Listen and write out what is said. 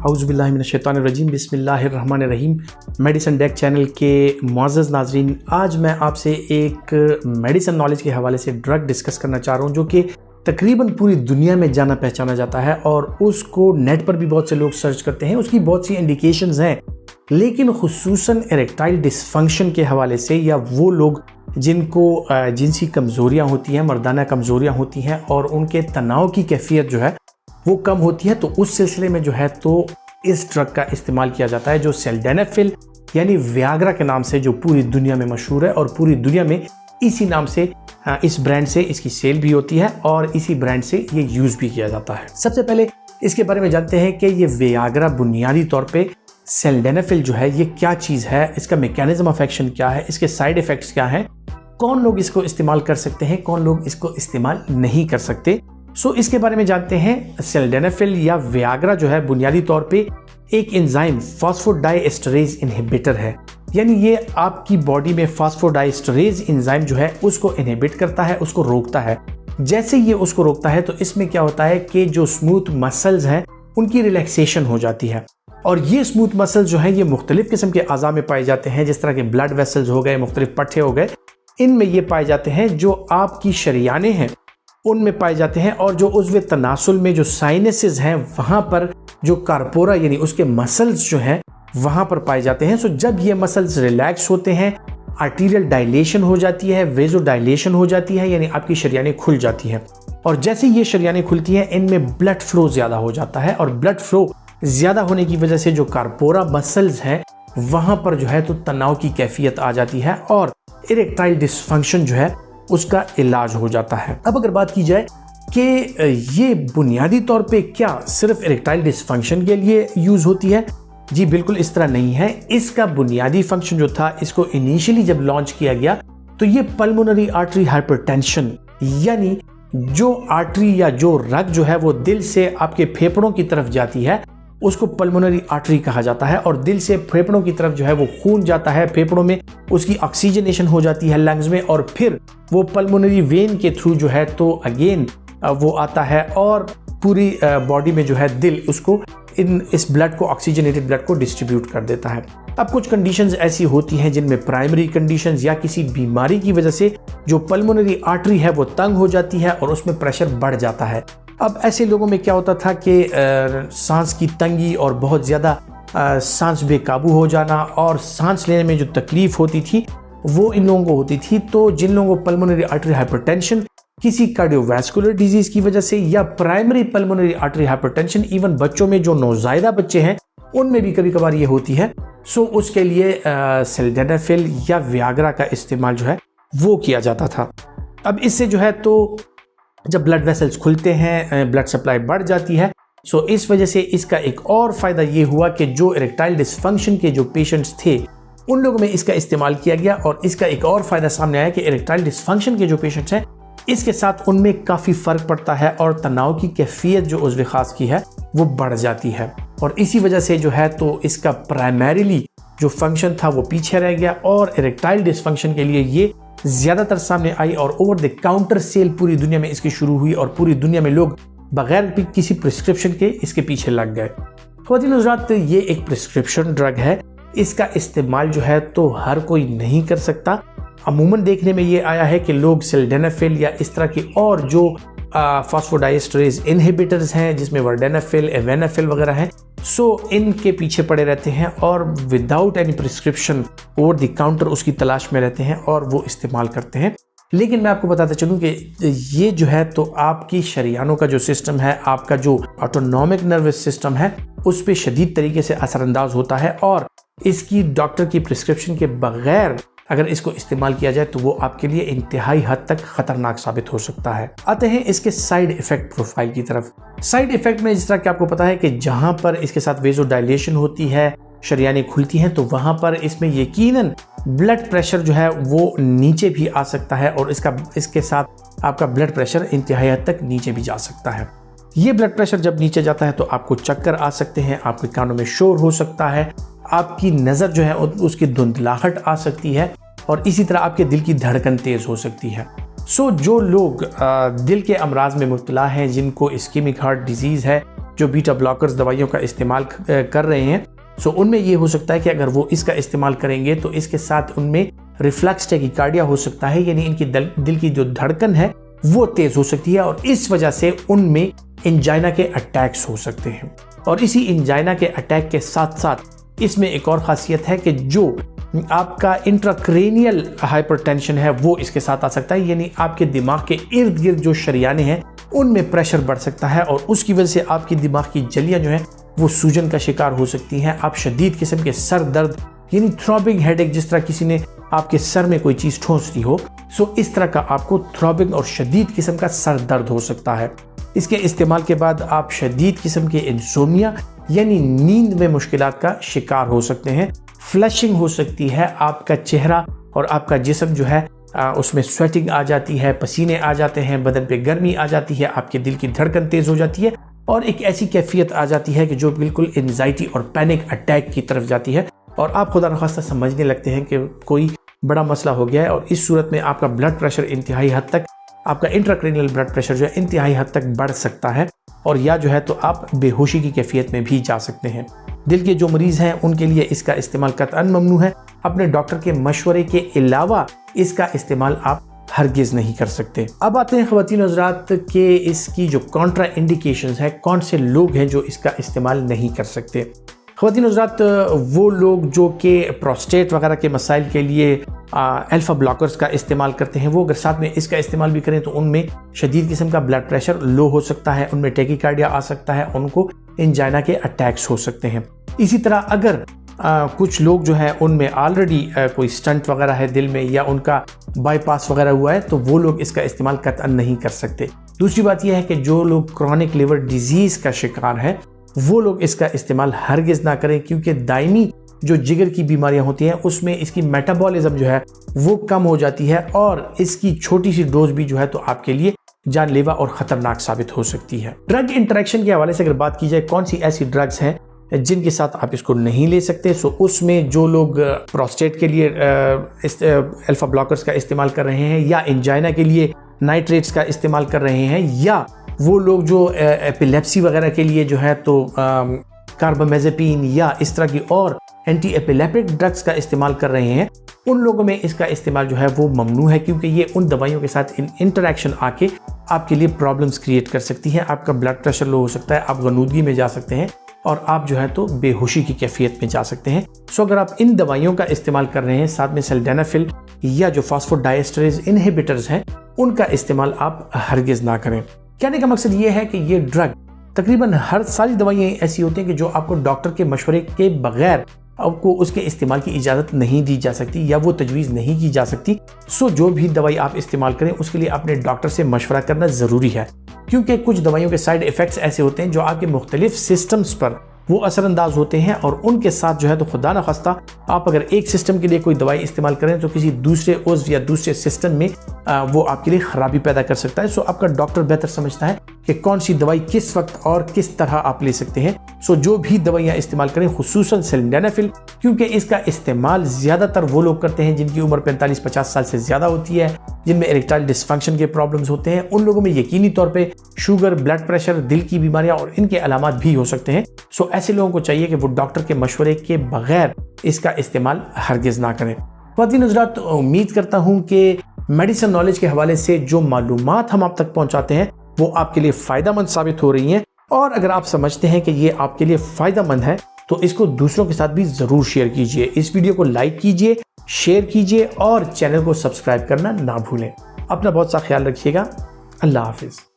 औज़ुबिल्लाहि मिनश्शैतानिर्रजीम बिस्मिल्लाहिर्रहमानिर्रहीम। Medicine deck channel के मुअज़्ज़ज़ नाज़रीन, आज मैं आपसे एक मेडिसिन नॉलेज के हवाले से ड्रग डिस्कस करना चाह रहा हूँ जो कि तकरीबन पूरी दुनिया में जाना पहचाना जाता है और उसको नेट पर भी बहुत से लोग सर्च करते हैं। उसकी बहुत सी इंडिकेशंस हैं, लेकिन खुसूसन इरेक्टाइल डिसफंक्शन के हवाले से, या वो लोग जिनको जिनसी कमज़ोरियाँ होती हैं, मर्दाना कमज़ोरियाँ होती हैं और उनके तनाव की कैफियत जो है वो कम होती है, तो उस सिलसिले में जो है तो इस ड्रग का इस्तेमाल किया जाता है जो सिल्डेनाफिल यानी वियाग्रा के नाम से जो पूरी दुनिया में मशहूर है और पूरी दुनिया में इसी नाम से, इस ब्रांड से इसकी सेल भी होती है और इसी ब्रांड से ये यूज़ भी किया जाता है। सबसे पहले इसके बारे में जानते हैं कि ये वियाग्रा बुनियादी तौर पे सिल्डेनाफिल जो है ये क्या चीज़ है, इसका मैकेनिज्म ऑफ एक्शन क्या है, इसके साइड इफ़ेक्ट्स क्या हैं, कौन लोग इसको इस्तेमाल कर सकते हैं, कौन लोग इसको इस्तेमाल नहीं कर सकते। इसके बारे में जानते हैं। सिल्डेनाफिल या वियाग्रा जो है बुनियादी तौर पे एक एंजाइम फॉस्फोडाइएस्टरेज इनहिबिटर है, यानी ये आपकी बॉडी में फॉस्फोडाइएस्टरेज एंजाइम जो है उसको इनहिबिट करता है, उसको रोकता है। जैसे ये उसको रोकता है तो इसमें क्या होता है कि जो स्मूथ मसल्स हैं उनकी रिलैक्सेशन हो जाती है, और ये स्मूथ मसल्स जो हैं ये मुख्तलिफ किस्म के अज़ा में पाए जाते हैं, जिस तरह के ब्लड वेसल्स हो गए, मुख्तलिफ पट्टे हो गए, इनमें ये पाए जाते हैं। जो आपकी शरियाने हैं उनमें पाए जाते हैं, और जो उज़्व तनासुल में जो साइनसेस हैं वहाँ पर जो कार्पोरा यानी उसके मसल्स जो हैं वहाँ पर पाए जाते हैं। जब ये मसल्स रिलैक्स होते हैं, आर्टीरियल डायलेशन हो जाती है, वेजो डायलेशन हो जाती है, यानी आपकी शरियानें खुल जाती हैं, और जैसे ये शरियानें खुलती हैं इनमें ब्लड फ्लो ज़्यादा हो जाता है, और ब्लड फ्लो ज़्यादा होने की वजह से जो कार्पोरा मसल्स हैं वहाँ पर जो है तो तनाव की कैफियत आ जाती है और इरेक्टाइल डिसफंक्शन जो है उसका इलाज हो जाता है। अब अगर बात की जाए कि ये बुनियादी तौर पे क्या सिर्फ इरेक्टाइल डिसफंक्शन के लिए यूज़ होती है, जी बिल्कुल इस तरह नहीं है। इसका बुनियादी फंक्शन जो था, इसको इनिशियली जब लॉन्च किया गया तो ये पल्मोनरी आर्टरी हाइपरटेंशन, यानी जो आर्टरी या जो रग जो है वो दिल से आपके फेफड़ों की तरफ जाती है उसको पल्मोनरी आर्टरी कहा जाता है, और दिल से फेफड़ों की तरफ जो है वो खून जाता है, फेफड़ों में उसकी ऑक्सीजनेशन हो जाती है लंग्स में, और फिर वो पल्मोनरी वेन के थ्रू जो है तो अगेन वो आता है और पूरी बॉडी में जो है दिल उसको इस ब्लड को, ऑक्सीजनेटेड ब्लड को डिस्ट्रीब्यूट कर देता है। अब कुछ कंडीशंस ऐसी होती हैं जिनमें प्राइमरी कंडीशंस या किसी बीमारी की वजह से जो पल्मोनरी आर्टरी है वो तंग हो जाती है और उसमें प्रेशर बढ़ जाता है। अब ऐसे लोगों में क्या होता था कि सांस की तंगी और बहुत ज़्यादा सांस बेकाबू हो जाना और सांस लेने में जो तकलीफ़ होती थी वो इन लोगों को होती थी। तो जिन लोगों को पल्मोनरी आर्टरी हाइपरटेंशन किसी कार्डियोवैस्कुलर डिजीज़ की वजह से या primary pulmonary artery hypertension, even बच्चों में जो नौज़ायदा बच्चे हैं उनमें भी कभी कभार ये होती है, उसके लिए सिल्डेनाफिल या वियाग्रा का इस्तेमाल जो है वो किया जाता था। अब इससे जो है तो जब ब्लड वेसल्स खुलते हैं, ब्लड सप्लाई बढ़ जाती है, इस वजह से इसका एक और फ़ायदा ये हुआ कि जो इरेक्टाइल डिसफंक्शन के जो पेशेंट्स थे उन लोगों में इसका इस्तेमाल किया गया, और इसका एक और फ़ायदा सामने आया कि इरेक्टाइल डिसफंक्शन के जो पेशेंट्स हैं इसके साथ उनमें काफ़ी फ़र्क पड़ता है और तनाव की कैफियत जो उज़्व ख़ास की है वो बढ़ जाती है, और इसी वजह से जो है तो इसका प्राइमरीली जो फंक्शन था वो पीछे रह गया और इरेक्टाइल डिसफंक्शन के लिए ये ज़्यादातर सामने आई, और ओवर द काउंटर सेल पूरी दुनिया में इसकी शुरू हुई और पूरी दुनिया में लोग बगैर किसी प्रिस्क्रिप्शन के इसके पीछे लग गए। ख़वातीन हज़रात, ये एक प्रिस्क्रिप्शन ड्रग है, इसका इस्तेमाल जो है तो हर कोई नहीं कर सकता। अमूमन देखने में ये आया है कि लोग सिल्डेनाफिल या इस तरह की और जो फॉस्फोडाइएस्टरेज इनहिबिटर्स हैं जिसमें वर्डेनाफिल, एवेनाफिल वगैरह हैं, इनके पीछे पड़े रहते हैं और without any prescription over the counter उसकी तलाश में रहते हैं और वो इस्तेमाल करते हैं। लेकिन मैं आपको बताता चलूँ कि ये जो है तो आपकी शरियानों का जो सिस्टम है, आपका जो ऑटोनॉमिक नर्वस सिस्टम है, उस पर शदीद तरीके से असरअंदाज होता है, और इसकी डॉक्टर की प्रिस्क्रिप्शन के बगैर अगर इसको इस्तेमाल किया जाए तो वो आपके लिए इंतहाई हद तक ख़तरनाक साबित हो सकता है। आते हैं इसके साइड इफ़ेक्ट प्रोफाइल की तरफ। साइड इफ़ेक्ट में जिस तरह कि आपको पता है कि जहाँ पर इसके साथ वेजो डायलेशन होती है, शरियानें खुलती हैं, तो वहाँ पर इसमें यकीनन ब्लड प्रेशर जो है वो नीचे भी आ सकता है, और इसके साथ आपका ब्लड प्रेशर इंतहाई हद तक नीचे भी जा सकता है। ये ब्लड प्रेशर जब नीचे जाता है तो आपको चक्कर आ सकते हैं, आपके कानों में शोर हो सकता है, आपकी नज़र जो है उसकी धुंधलाहट आ सकती है, और इसी तरह आपके दिल की धड़कन तेज़ हो सकती है। जो लोग दिल के अमराज में मुब्तला हैं, जिनको इस्केमिक हार्ट डिजीज़ है, जो बीटा ब्लॉकर्स दवाइयों का इस्तेमाल कर रहे हैं, सो उनमें ये हो सकता है कि अगर वो इसका इस्तेमाल करेंगे तो इसके साथ उनमें रिफ्लेक्स टैकिकार्डिया हो सकता है, यानी इनकी दिल की जो धड़कन है वो तेज हो सकती है और इस वजह से उनमें एंजाइना के अटैक्स हो सकते हैं। और इसी एंजाइना के अटैक के साथ साथ इसमें एक और खासियत है कि जो आपका इंट्राक्रेनियल हाइपरटेंशन है वो इसके साथ आ सकता है, यानी आपके दिमाग के इर्द गिर्द जो शरियाने हैं उनमें प्रेशर बढ़ सकता है और उसकी वजह से आपकी दिमाग की झिल्लियां जो है वो सूजन का शिकार हो सकती हैं। आप शदीद किस्म के सर दर्द यानी थ्रॉबिंग हेडेक, जिस तरह किसी ने आपके सर में कोई चीज़ ठोंस दी हो, सो इस तरह का आपको थ्रॉबिंग और शदीद किस्म का सर दर्द हो सकता है। इसके इस्तेमाल के बाद आप शदीद किस्म के इंसोमिया यानी नींद में मुश्किलात का शिकार हो सकते हैं। फ्लशिंग हो सकती है, आपका चेहरा और आपका जिस्म जो है उसमें स्वेटिंग आ जाती है, पसीने आ जाते हैं, बदन पे गर्मी आ जाती है, आपके दिल की धड़कन तेज़ हो जाती है और एक ऐसी कैफियत आ जाती है कि जो बिल्कुल एंजाइटी और पैनिक अटैक की तरफ जाती है और आप खुदा न खास्ता समझने लगते हैं कि कोई बड़ा मसला हो गया है। और इस सूरत में आपका ब्लड प्रेशर इंतहाई हद तक, आपका इंट्राक्रेनियल ब्लड प्रेशर जो है इंतहाई हद तक बढ़ सकता है और या जो है तो आप बेहोशी की कैफियत में भी जा सकते हैं। दिल के जो मरीज़ हैं उनके लिए इसका इस्तेमाल कतअन ममनू है। अपने डॉक्टर के मशवरे के अलावा इसका इस्तेमाल आप हरगिज़ नहीं कर सकते। अब आते हैं ख़वातीन हज़रात के इसकी जो कॉन्ट्रा इंडिकेशंस है, कौन से लोग हैं जो इसका इस्तेमाल नहीं कर सकते। ख़वातीन हज़रात वो लोग जो कि प्रोस्टेट वगैरह के मसाइल के लिए अल्फ़ा ब्लॉकर्स का इस्तेमाल करते हैं, वो अगर साथ में इसका इस्तेमाल भी करें तो उनमें शदीद किस्म का ब्लड प्रेशर लो हो सकता है, उनमें टैकिकार्डिया आ सकता है, उनको एंजाइना के अटैक्स हो सकते हैं। इसी तरह अगर कुछ लोग जो है उनमें ऑलरेडी कोई स्टंट वगैरह है दिल में या उनका बाईपास वगैरह हुआ है तो वो लोग इसका इस्तेमाल कतअन नहीं कर सकते। दूसरी बात यह है कि जो लोग क्रॉनिक लिवर डिजीज़ का शिकार है वो लोग इसका इस्तेमाल हरगिज़ ना करें, क्योंकि दायमी जो जिगर की बीमारियां होती हैं उसमें इसकी मेटाबॉलिज्म जो है वो कम हो जाती है और इसकी छोटी सी डोज भी जो है तो आपके लिए जानलेवा और ख़तरनाक साबित हो सकती है। ड्रग इंटरेक्शन के हवाले से अगर बात की जाए, कौन सी ऐसी ड्रग्स हैं जिनके साथ आप इसको नहीं ले सकते, सो उसमें जो लोग प्रोस्टेट के लिए अल्फ़ा ब्लॉकर्स का इस्तेमाल कर रहे हैं या एंजाइना के लिए नाइट्रेट्स का इस्तेमाल कर रहे हैं या वो लोग जो एपिलेप्सी वगैरह के लिए जो है तो कार्बामेज़ेपिन या इस तरह की और एंटी एपिलेप्टिक ड्रग्स का इस्तेमाल कर रहे हैं, उन लोगों में इसका इस्तेमाल जो है वो ममनू है, क्योंकि ये उन दवाइयों के साथ इंटरेक्शन आके आपके लिए प्रॉब्लम्स क्रिएट कर सकती हैं। आपका ब्लड प्रेशर लो हो सकता है, आप गनूदगी में जा सकते हैं और आप जो है तो बेहोशी की कैफियत में जा सकते हैं। सो अगर आप इन दवाइयों का इस्तेमाल कर रहे हैं, साथ में सिल्डेनाफिल या जो फॉस्फोडाइएस्टरेज इनहिबिटर्स हैं, उनका इस्तेमाल आप हरगिज़ ना करें। कहने का मकसद ये है कि ये ड्रग तकरीबन हर सारी दवाइयाँ ऐसी होती हैं कि जो आपको डॉक्टर के मशवरे के बगैर आपको उसके इस्तेमाल की इजाज़त नहीं दी जा सकती या वो तजवीज़ नहीं की जा सकती। सो जो भी दवाई आप इस्तेमाल करें उसके लिए अपने डॉक्टर से मशवरा करना ज़रूरी है, क्योंकि कुछ दवाइयों के साइड इफ़ेक्ट्स ऐसे होते हैं जो आपके मुख्तलिफ सिस्टम्स पर वो असरअंदाज होते हैं और उनके साथ जो है तो खुदा न खास्ता आप अगर एक सिस्टम के लिए कोई दवाई इस्तेमाल करें तो किसी दूसरे उज़्व या दूसरे सिस्टम में वो आपके लिए ख़राबी पैदा कर सकता है। सो आपका डॉक्टर बेहतर समझता है कि कौन सी दवाई किस वक्त और किस तरह आप ले सकते हैं। सो जो भी दवाइयाँ इस्तेमाल करें, खुसूसन सिल्डेनाफिल, क्योंकि इसका इस्तेमाल ज़्यादातर वो लोग करते हैं जिनकी उम्र 45-50 साल से ज़्यादा होती है, जिनमें इरेक्टाइल डिसफंक्शन के प्रॉब्लम्स होते हैं। उन लोगों में यकीनी तौर पे शुगर, ब्लड प्रेशर, दिल की बीमारियां और इनके अलामात भी हो सकते हैं। सो ऐसे लोगों को चाहिए कि वो डॉक्टर के मशवरे के बगैर इसका इस्तेमाल हरगिज़ ना करें। ख़वातीन हज़रात, उम्मीद करता हूँ कि मेडिसिन नॉलेज के हवाले से जो मालूमात हम आप तक पहुँचाते हैं वो आपके लिए फ़ायदेमंद साबित हो रही हैं, और अगर आप समझते हैं कि ये आपके लिए फ़ायदेमंद है तो इसको दूसरों के साथ भी ज़रूर शेयर कीजिए। इस वीडियो को लाइक कीजिए, शेयर कीजिए और चैनल को सब्सक्राइब करना ना भूलें। अपना बहुत सा ख्याल रखिएगा। अल्लाह हाफिज़।